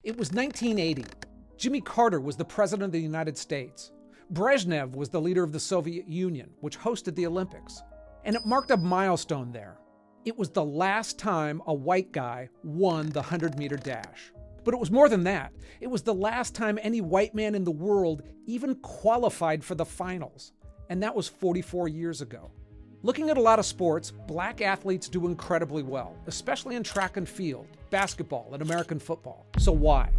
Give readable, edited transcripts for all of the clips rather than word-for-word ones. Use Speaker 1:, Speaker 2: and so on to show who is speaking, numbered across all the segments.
Speaker 1: It was 1980. Jimmy Carter was the president of the United States. Brezhnev was the leader of the Soviet Union, which hosted the Olympics. And it marked a milestone there. It was the last time a white guy won the 100-meter dash. But it was more than that. It was the last time any white man in the world even qualified for the finals. And that was 44 years ago. Looking at a lot of sports, black athletes do incredibly well, especially in track and field, basketball, and American football. So why?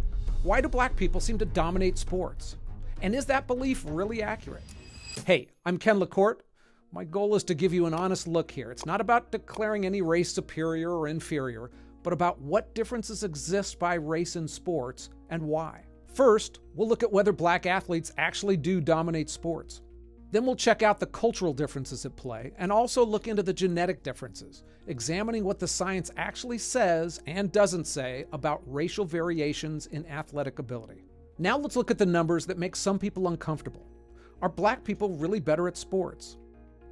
Speaker 1: Why do black people seem to dominate sports? And is that belief really accurate? Hey, I'm Ken LaCourte. My goal is to give you an honest look here. It's not about declaring any race superior or inferior, but about what differences exist by race in sports and why. First, we'll look at whether black athletes actually do dominate sports. Then we'll check out the cultural differences at play and also look into the genetic differences, examining what the science actually says and doesn't say about racial variations in athletic ability. Now let's look at the numbers that make some people uncomfortable. Are black people really better at sports?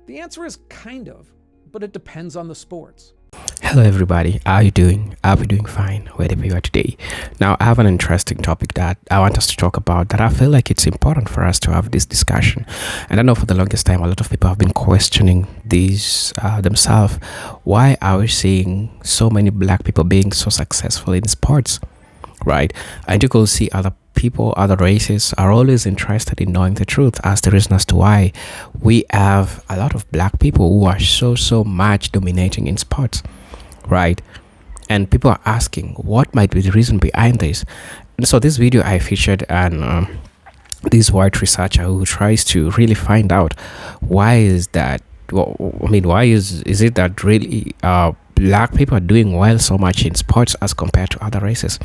Speaker 1: The answer is kind of, but it depends on the sports.
Speaker 2: Hello everybody, how are you doing? I'll be doing fine wherever you are today. Now I have an interesting topic that I want us to talk about that I feel like it's important for us to have this discussion. And I know for the longest time a lot of people have been questioning these themselves. Why are we seeing so many black people being so successful in sports, right? And you could see other people, other races are always interested in knowing the truth as the reason as to why we have a lot of black people who are so much dominating in sports, right? And people are asking what might be the reason behind this. And so this video I featured this white researcher who tries to really find out why is that, why is it that really black people are doing well so much in sports as compared to other races?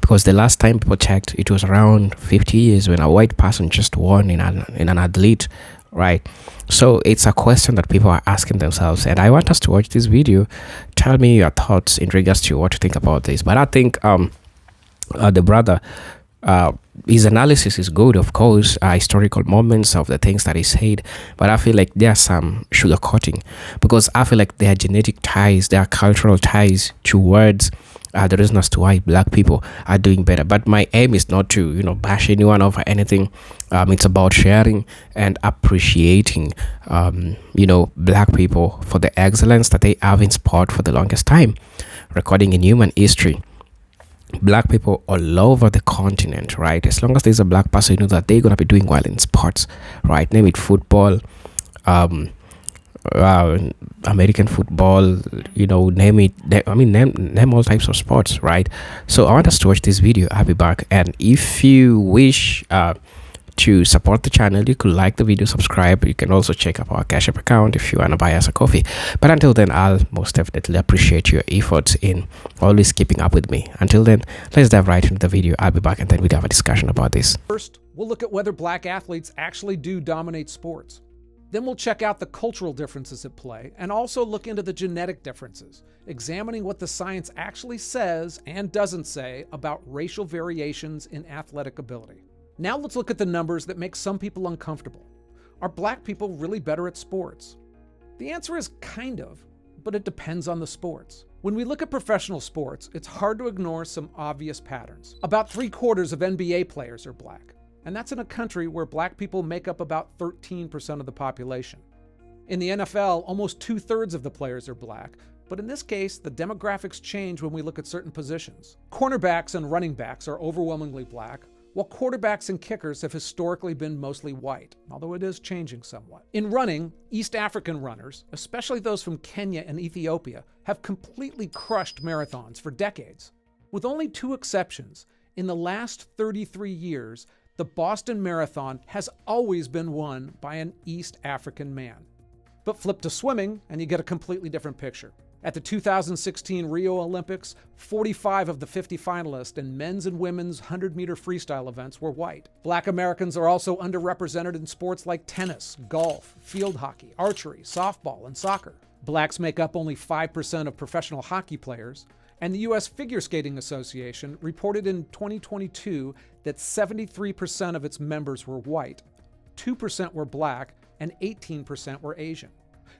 Speaker 2: Because the last time people checked, it was around 50 years when a white person just won in an athlete, right? So it's a question that people are asking themselves, and I want us to watch this video. Tell me your thoughts in regards to what you think about this. But I think the brother, his analysis is good, of course, historical moments of the things that he said, but I feel like there's some sugarcoating, because I feel like there are genetic ties, there are cultural ties towards the reason as to why black people are doing better. But my aim is not to bash anyone over anything. It's about sharing and appreciating black people for the excellence that they have in sport for the longest time, recording in human history. Black people all over the continent, right? As long as there's a black person, you know that they're gonna be doing well in sports, right? Name it football, American football, name it. Name all types of sports, right? So I want us to watch this video. I'll be back, and if you wish to support the channel, you could like the video, subscribe. You can also check up our Cash App account if you want to buy us a coffee. But until then, I'll most definitely appreciate your efforts in always keeping up with me. Until then, let's dive right into the video. I'll be back, and then we'll have a discussion about this.
Speaker 1: First, we'll look at whether black athletes actually do dominate sports. Then we'll check out the cultural differences at play and also look into the genetic differences, examining what the science actually says and doesn't say about racial variations in athletic ability. Now let's look at the numbers that make some people uncomfortable. Are black people really better at sports? The answer is kind of, but it depends on the sports. When we look at professional sports, it's hard to ignore some obvious patterns. About 3/4 of NBA players are black. And that's in a country where black people make up about 13% of the population. In the NFL, almost 2/3 of the players are black, but in this case, the demographics change when we look at certain positions. Cornerbacks and running backs are overwhelmingly black, while quarterbacks and kickers have historically been mostly white, although it is changing somewhat. In running, East African runners, especially those from Kenya and Ethiopia, have completely crushed marathons for decades. With only 2 exceptions, in the last 33 years, the Boston Marathon has always been won by an East African man. But flip to swimming and you get a completely different picture. At the 2016 Rio Olympics, 45 of the 50 finalists in men's and women's 100-meter freestyle events were white. Black Americans are also underrepresented in sports like tennis, golf, field hockey, archery, softball, and soccer. Blacks make up only 5% of professional hockey players, and the U.S. Figure Skating Association reported in 2022 that 73% of its members were white, 2% were black, and 18% were Asian.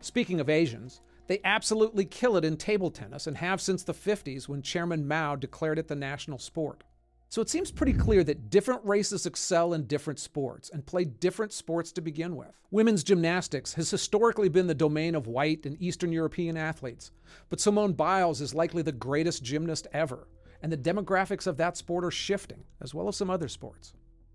Speaker 1: Speaking of Asians, they absolutely kill it in table tennis and have since the 50s when Chairman Mao declared it the national sport. So it seems pretty clear that different races excel in different sports and play different sports to begin with. Women's gymnastics has historically been the domain of white and Eastern European athletes, but Simone Biles is likely the greatest gymnast ever, and the demographics of that sport are shifting, as well as some other sports.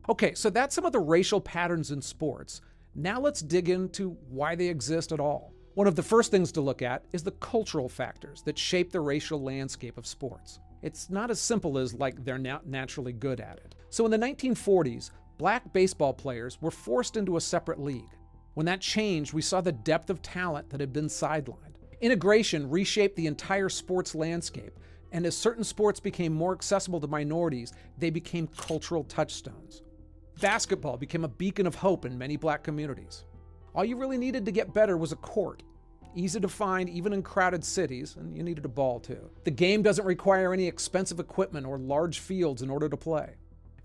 Speaker 1: Okay, so that's some of the racial patterns in sports. Now let's dig into why they exist at all. One of the first things to look at is the cultural factors that shape the racial landscape of sports. It's not as simple as like they're not naturally good at it. So in the 1940s, black baseball players were forced into a separate league. When that changed, we saw the depth of talent that had been sidelined. Integration reshaped the entire sports landscape, and as certain sports became more accessible to minorities, they became cultural touchstones. Basketball became a beacon of hope in many black communities. All you really needed to get better was a court. Easy to find even in crowded cities, and you needed a ball too. The game doesn't require any expensive equipment or large fields in order to play.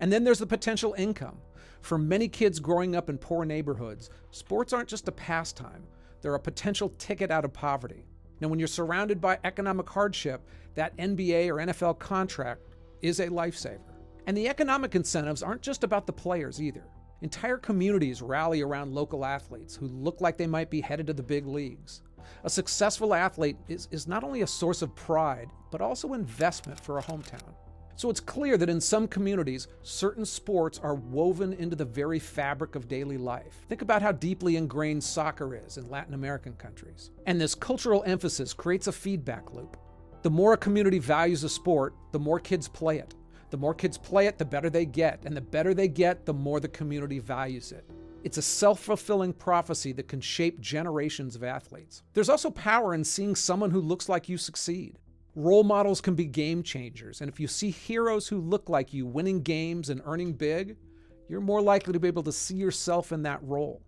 Speaker 1: And then there's the potential income. For many kids growing up in poor neighborhoods, sports aren't just a pastime, they're a potential ticket out of poverty. Now, when you're surrounded by economic hardship, that NBA or NFL contract is a lifesaver. And the economic incentives aren't just about the players either. Entire communities rally around local athletes who look like they might be headed to the big leagues. A successful athlete is not only a source of pride, but also investment for a hometown. So it's clear that in some communities, certain sports are woven into the very fabric of daily life. Think about how deeply ingrained soccer is in Latin American countries. And this cultural emphasis creates a feedback loop. The more a community values a sport, the more kids play it. The more kids play it, the better they get. And the better they get, the more the community values it. It's a self-fulfilling prophecy that can shape generations of athletes. There's also power in seeing someone who looks like you succeed. Role models can be game changers, and if you see heroes who look like you winning games and earning big, you're more likely to be able to see yourself in that role.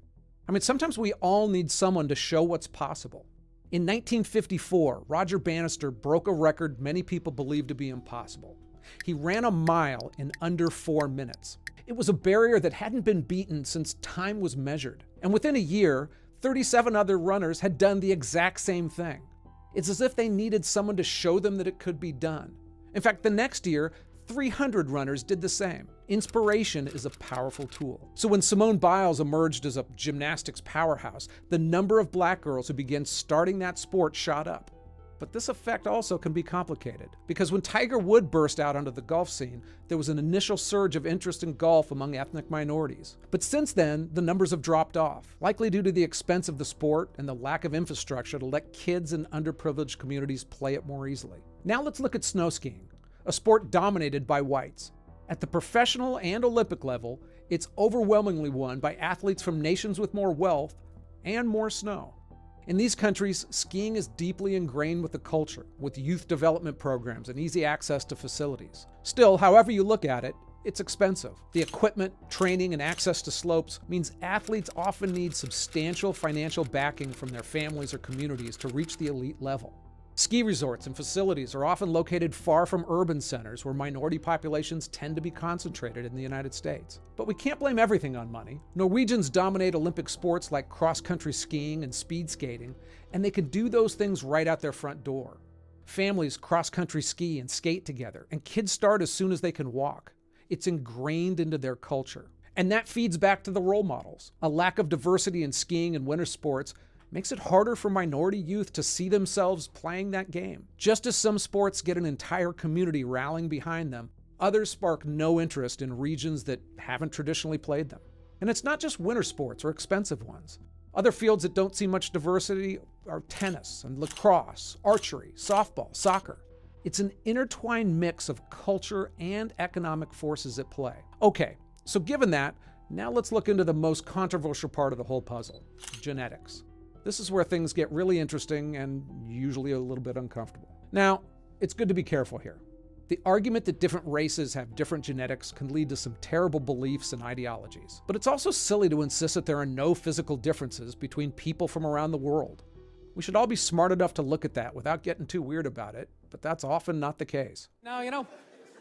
Speaker 1: I mean, sometimes we all need someone to show what's possible. In 1954, Roger Bannister broke a record many people believed to be impossible. He ran a mile in under 4 minutes. It was a barrier that hadn't been beaten since time was measured. And within a year, 37 other runners had done the exact same thing. It's as if they needed someone to show them that it could be done. In fact, the next year, 300 runners did the same. Inspiration is a powerful tool. So when Simone Biles emerged as a gymnastics powerhouse, the number of black girls who began starting that sport shot up. But this effect also can be complicated, because when Tiger Woods burst out onto the golf scene, there was an initial surge of interest in golf among ethnic minorities. But since then, the numbers have dropped off, likely due to the expense of the sport and the lack of infrastructure to let kids in underprivileged communities play it more easily. Now let's look at snow skiing, a sport dominated by whites. At the professional and Olympic level, it's overwhelmingly won by athletes from nations with more wealth and more snow. In these countries, skiing is deeply ingrained with the culture, with youth development programs and easy access to facilities. Still, however you look at it, it's expensive. The equipment, training, and access to slopes means athletes often need substantial financial backing from their families or communities to reach the elite level. Ski resorts and facilities are often located far from urban centers where minority populations tend to be concentrated in the United States. But we can't blame everything on money. Norwegians dominate Olympic sports like cross-country skiing and speed skating, and they can do those things right out their front door. Families cross-country ski and skate together, and kids start as soon as they can walk. It's ingrained into their culture. And that feeds back to the role models. A lack of diversity in skiing and winter sports makes it harder for minority youth to see themselves playing that game. Just as some sports get an entire community rallying behind them, others spark no interest in regions that haven't traditionally played them. And it's not just winter sports or expensive ones. Other fields that don't see much diversity are tennis and lacrosse, archery, softball, soccer. It's an intertwined mix of culture and economic forces at play. Okay, so given that, now let's look into the most controversial part of the whole puzzle, genetics. This is where things get really interesting and usually a little bit uncomfortable. Now, it's good to be careful here. The argument that different races have different genetics can lead to some terrible beliefs and ideologies. But it's also silly to insist that there are no physical differences between people from around the world. We should all be smart enough to look at that without getting too weird about it, but that's often not the case.
Speaker 3: Now,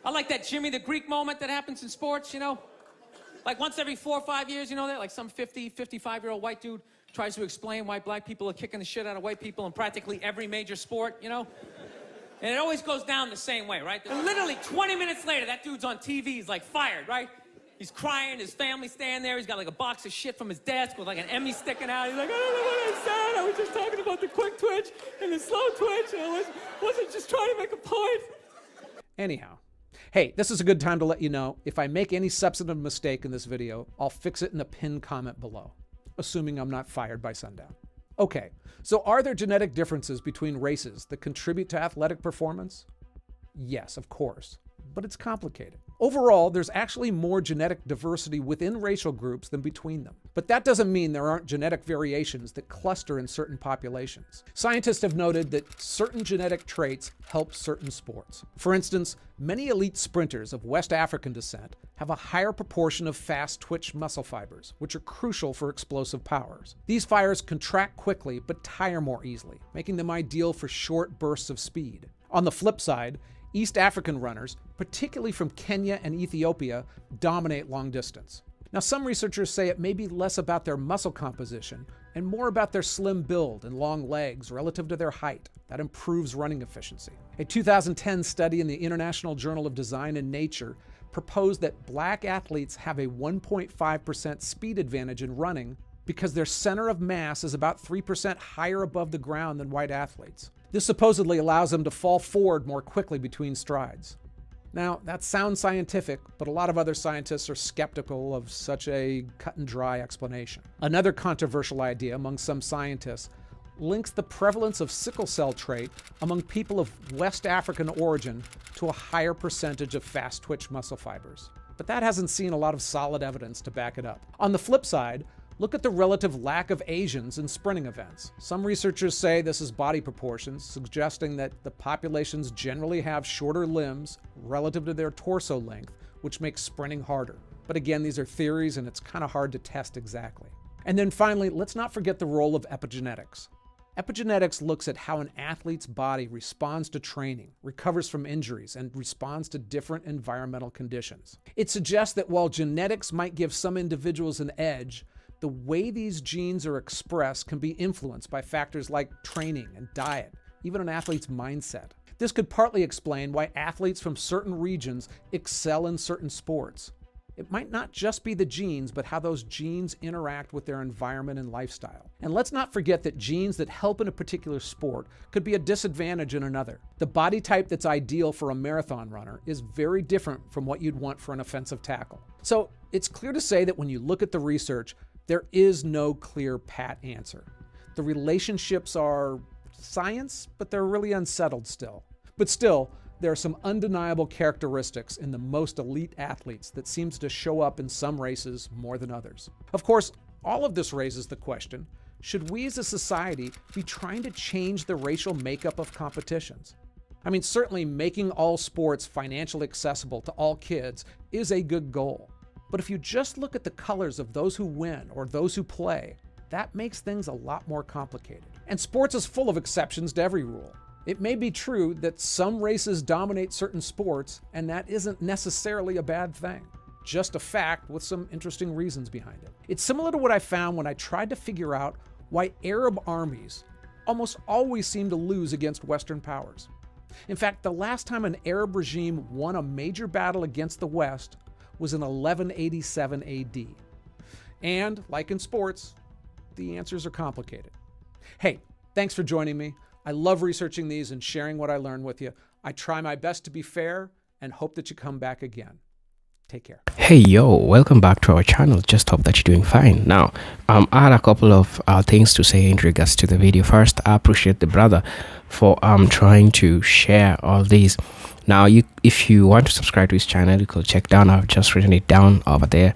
Speaker 3: I like that Jimmy the Greek moment that happens in sports, Like once every 4 or 5 years, that like some 50, 55-year-old white dude tries to explain why black people are kicking the shit out of white people in practically every major sport, And it always goes down the same way, right? And literally 20 minutes later, that dude's on TV, he's like fired, right? He's crying, his family's standing there, he's got like a box of shit from his desk with like an Emmy sticking out. He's like, I don't know what I said, I was just talking about the quick twitch and the slow twitch, and I wasn't just trying to make a point.
Speaker 1: Anyhow, hey, this is a good time to let you know, if I make any substantive mistake in this video, I'll fix it in the pinned comment below, assuming I'm not fired by sundown. Okay, so are there genetic differences between races that contribute to athletic performance? Yes, of course, but it's complicated. Overall, there's actually more genetic diversity within racial groups than between them. But that doesn't mean there aren't genetic variations that cluster in certain populations. Scientists have noted that certain genetic traits help certain sports. For instance, many elite sprinters of West African descent have a higher proportion of fast twitch muscle fibers, which are crucial for explosive powers. These fibers contract quickly but tire more easily, making them ideal for short bursts of speed. On the flip side, East African runners, particularly from Kenya and Ethiopia, dominate long distance. Now, some researchers say it may be less about their muscle composition and more about their slim build and long legs relative to their height. That improves running efficiency. A 2010 study in the International Journal of Design and Nature proposed that black athletes have a 1.5% speed advantage in running because their center of mass is about 3% higher above the ground than white athletes. This supposedly allows them to fall forward more quickly between strides. Now, that sounds scientific, but a lot of other scientists are skeptical of such a cut and dry explanation. Another controversial idea among some scientists links the prevalence of sickle cell trait among people of West African origin to a higher percentage of fast twitch muscle fibers. But that hasn't seen a lot of solid evidence to back it up. On the flip side, look at the relative lack of Asians in sprinting events. Some researchers say this is body proportions, suggesting that the populations generally have shorter limbs relative to their torso length, which makes sprinting harder. But again, these are theories and it's kind of hard to test exactly. And then finally, let's not forget the role of epigenetics. Epigenetics looks at how an athlete's body responds to training, recovers from injuries, and responds to different environmental conditions. It suggests that while genetics might give some individuals an edge, the way these genes are expressed can be influenced by factors like training and diet, even an athlete's mindset. This could partly explain why athletes from certain regions excel in certain sports. It might not just be the genes, but how those genes interact with their environment and lifestyle. And let's not forget that genes that help in a particular sport could be a disadvantage in another. The body type that's ideal for a marathon runner is very different from what you'd want for an offensive tackle. So it's clear to say that when you look at the research, there is no clear, pat answer. The relationships are science, but they're really unsettled still. But still, there are some undeniable characteristics in the most elite athletes that seems to show up in some races more than others. Of course, all of this raises the question, should we as a society be trying to change the racial makeup of competitions? I mean, certainly making all sports financially accessible to all kids is a good goal. But if you just look at the colors of those who win or those who play, that makes things a lot more complicated. And sports is full of exceptions to every rule. It may be true that some races dominate certain sports, and that isn't necessarily a bad thing. Just a fact with some interesting reasons behind it. It's similar to what I found when I tried to figure out why Arab armies almost always seem to lose against Western powers. In fact, the last time an Arab regime won a major battle against the West was in 1187 AD. And, like in sports, the answers are complicated. Hey, thanks for joining me. I love researching these and sharing what I learn with you. I try my best to be fair and hope that you come back again. Take care.
Speaker 2: Hey yo, welcome back to our channel. Just hope that you're doing fine. Now, I had a couple of things to say in regards to the video. First, I appreciate the brother for trying to share all these. Now, if you want to subscribe to his channel, you could check down. I've just written it down over there.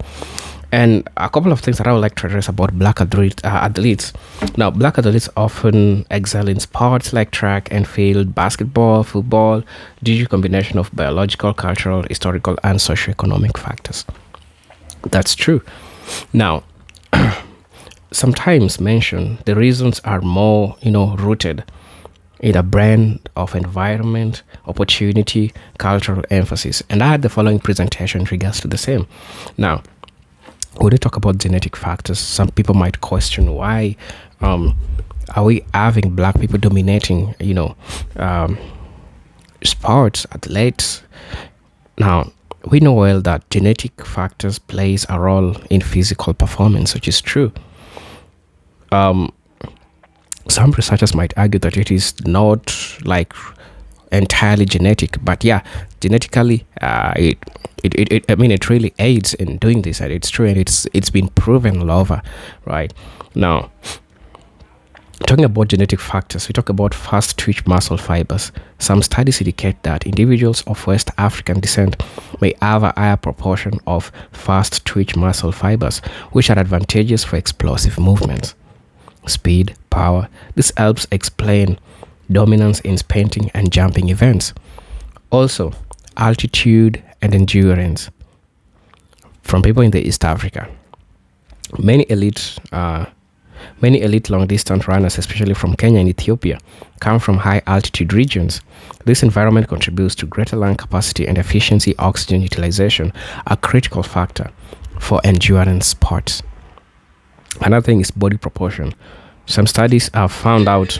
Speaker 2: And a couple of things that I would like to address about black athletes. Now, black athletes often excel in sports like track and field, basketball, football, due to a combination of biological, cultural, historical, and socioeconomic factors. That's true. Now, sometimes mention the reasons are more, rooted in a blend of environment, opportunity, cultural emphasis. And I had the following presentation in regards to the same. Now, when we talk about genetic factors, some people might question why are we having black people dominating, sports, athletes. Now, we know well that genetic factors plays a role in physical performance, which is true. Um, some researchers might argue that it is not like entirely genetic, but yeah, genetically, I mean, it really aids in doing this, and it's true, and it's been proven all over, right? Now, talking about genetic factors, we talk about fast twitch muscle fibers. Some studies indicate that individuals of West African descent may have a higher proportion of fast twitch muscle fibers, which are advantageous for explosive movements, speed, power. This helps explain dominance in sprinting and jumping events. Also, altitude and endurance. From people in the East Africa, many elite long distance runners, especially from Kenya and Ethiopia, come from high altitude regions. This environment contributes to greater lung capacity and efficiency. Oxygen utilization, a critical factor for endurance sports. Another thing is body proportion. Some studies have found out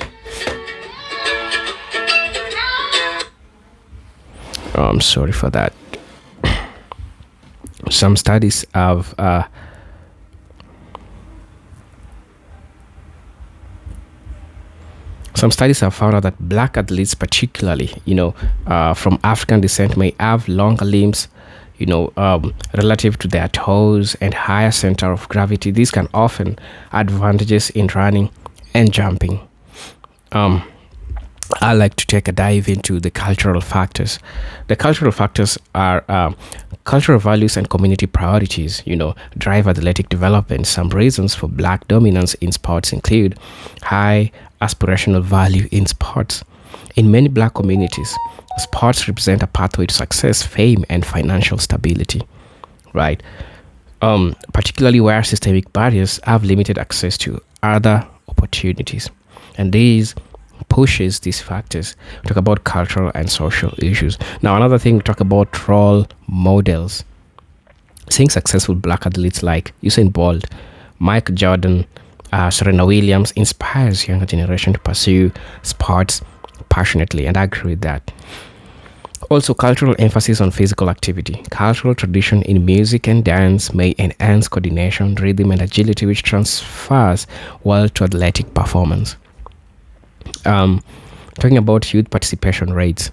Speaker 2: I'm sorry for that. Some studies have found out that black athletes, particularly, from African descent, may have longer limbs, relative to their toes and higher center of gravity. These can often advantages in running and jumping. I like to take a dive into the cultural factors. The cultural factors are cultural values and community priorities, drive athletic development. Some reasons for black dominance in sports include high aspirational value in sports. In many black communities, sports represent a pathway to success, fame, and financial stability, right? Particularly where systemic barriers have limited access to other opportunities. And these pushes these factors. We talk about cultural and social issues. Now, another thing, we talk about role models. Seeing successful black athletes like Usain Bolt, Mike Jordan, Serena Williams inspires younger generation to pursue sports passionately, and I agree with that. Also, cultural emphasis on physical activity. Cultural tradition in music and dance may enhance coordination, rhythm, and agility, which transfers well to athletic performance. Talking about youth participation rates,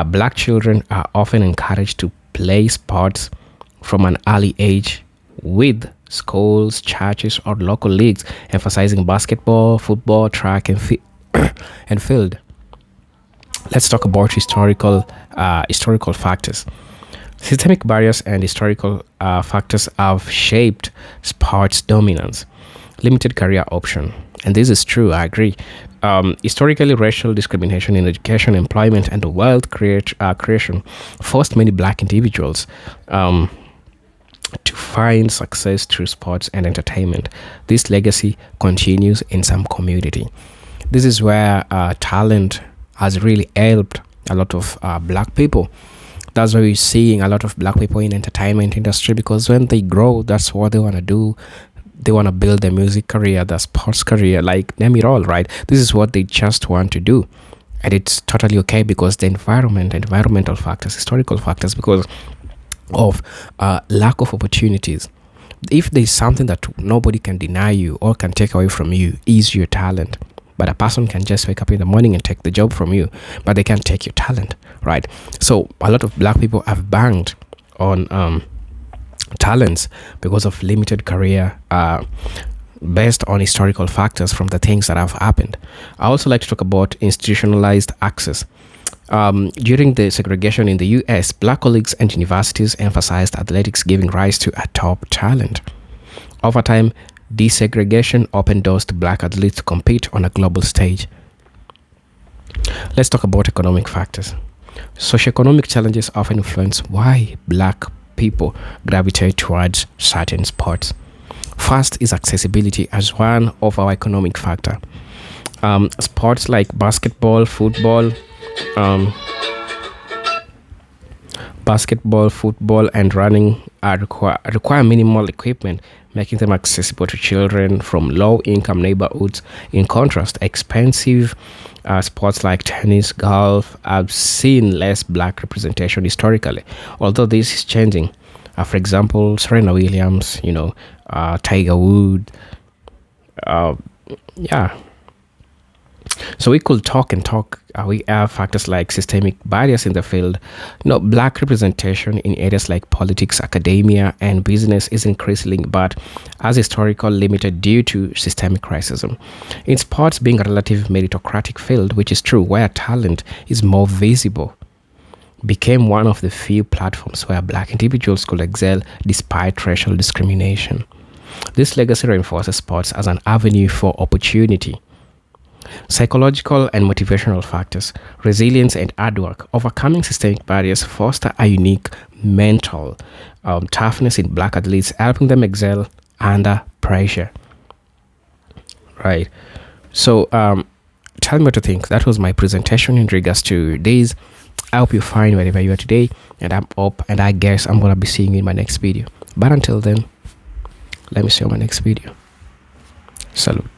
Speaker 2: black children are often encouraged to play sports from an early age with schools, churches, or local leagues, emphasizing basketball, football, track, and field. Let's talk about historical factors. Systemic barriers and historical factors have shaped sports dominance. Limited career option, and this is true, I agree. Historically, racial discrimination in education, employment, and wealth creation forced many black individuals to find success through sports and entertainment. This legacy continues in some community. This is where talent has really helped a lot of black people. That's why we're seeing a lot of black people in entertainment industry, because when they grow, that's what they want to do. They want to build their music career, their sports career, like name it all, right? This is what they just want to do. And it's totally okay, because the environmental factors, historical factors, because of lack of opportunities. If there's something that nobody can deny you or can take away from you, is your talent. But a person can just wake up in the morning and take the job from you, but they can't take your talent, right? So a lot of black people have banged on talents because of limited career based on historical factors from the things that have happened. I also like to talk about institutionalized access. During the segregation in the US, black colleges and universities emphasized athletics, giving rise to a top talent. Over time, desegregation opened doors to black athletes to compete on a global stage. Let's talk about economic factors. Socioeconomic challenges often influence why black people gravitate towards certain sports. First is accessibility as one of our economic factor. Sports like basketball, football, Basketball, football, and running require minimal equipment, making them accessible to children from low-income neighborhoods. In contrast, expensive sports like tennis, golf have seen less black representation historically, although this is changing. For example, Serena Williams, Tiger Woods, yeah. So we could talk and talk. We have factors like systemic barriers in the field. Black representation in areas like politics, academia, and business is increasing, but as historical limited due to systemic racism. In sports, being a relative meritocratic field, which is true, where talent is more visible, became one of the few platforms where black individuals could excel despite racial discrimination. This legacy reinforces sports as an avenue for opportunity. Psychological and motivational factors, resilience and hard work, overcoming systemic barriers foster a unique mental toughness in black athletes, helping them excel under pressure. Right. So, tell me what you think. That was my presentation in regards to this. I hope you find wherever you are today, and I'm up, and I guess I'm gonna be seeing you in my next video. But until then, let me see you in my next video. Salute.